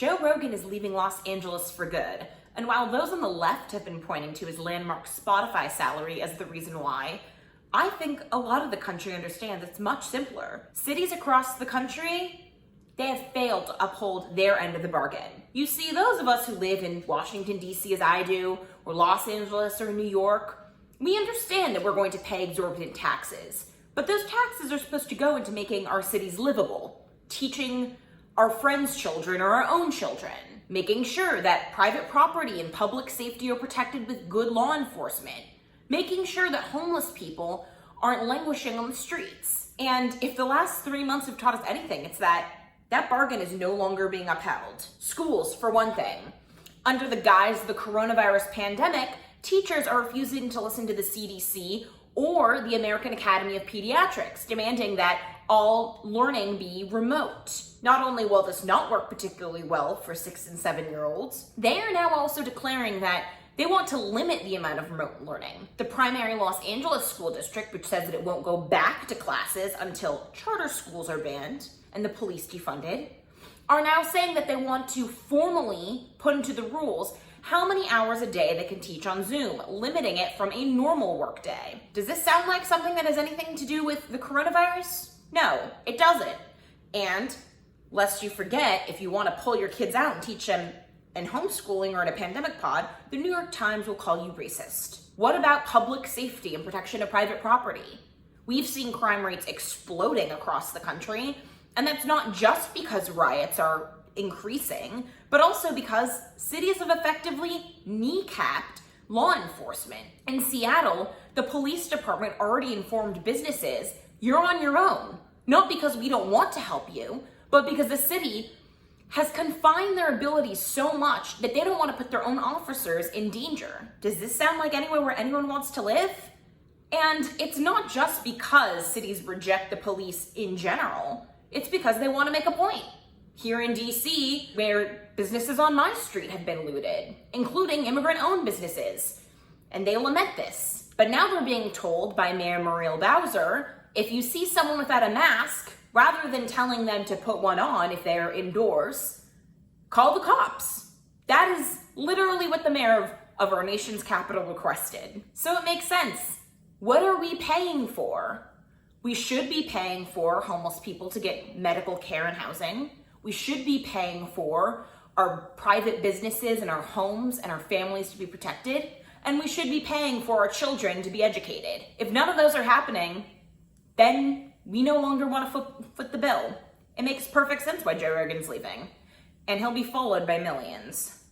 Joe Rogan is leaving Los Angeles for good. And while those on the left have been pointing to his landmark Spotify salary as the reason why, I think a lot of the country understands it's much simpler. Cities across the country, they have failed to uphold their end of the bargain. You see, those of us who live in Washington, D.C. as I do, or Los Angeles or New York, we understand that we're going to pay exorbitant taxes. But those taxes are supposed to go into making our cities livable, teaching our friends' children or our own children, making sure that private property and public safety are protected with good law enforcement, making sure that homeless people aren't languishing on the streets. And if the last 3 months have taught us anything, it's that bargain is no longer being upheld. Schools, for one thing. Under the guise of the coronavirus pandemic, teachers are refusing to listen to the CDC or the American Academy of Pediatrics, demanding that all learning be remote. Not only will this not work particularly well for 6 and 7-year-olds, they are now also declaring that they want to limit the amount of remote learning. The primary Los Angeles school district, which says that it won't go back to classes until charter schools are banned and the police defunded, are now saying that they want to formally put into the rules how many hours a day they can teach on Zoom, limiting it from a normal work day. Does this sound like something that has anything to do with the coronavirus? No, it doesn't. And lest you forget, if you want to pull your kids out and teach them in homeschooling or in a pandemic pod, the New York Times will call you racist. What about public safety and protection of private property? We've seen crime rates exploding across the country, and that's not just because riots are increasing, but also because cities have effectively kneecapped law enforcement. In Seattle, the police department already informed businesses, you're on your own. Not because we don't want to help you, but because the city has confined their abilities so much that they don't want to put their own officers in danger. Does this sound like anywhere where anyone wants to live? And it's not just because cities reject the police in general. It's because they want to make a point. Here in DC, where businesses on my street have been looted, including immigrant-owned businesses, and they lament this. But now they're being told by Mayor Muriel Bowser, if you see someone without a mask, rather than telling them to put one on if they're indoors, call the cops. That is literally what the mayor of our nation's capital requested. So it makes sense. What are we paying for? We should be paying for homeless people to get medical care and housing. We should be paying for our private businesses and our homes and our families to be protected. And we should be paying for our children to be educated. If none of those are happening, then we no longer want to foot the bill. It makes perfect sense why Joe Rogan's leaving. And he'll be followed by millions.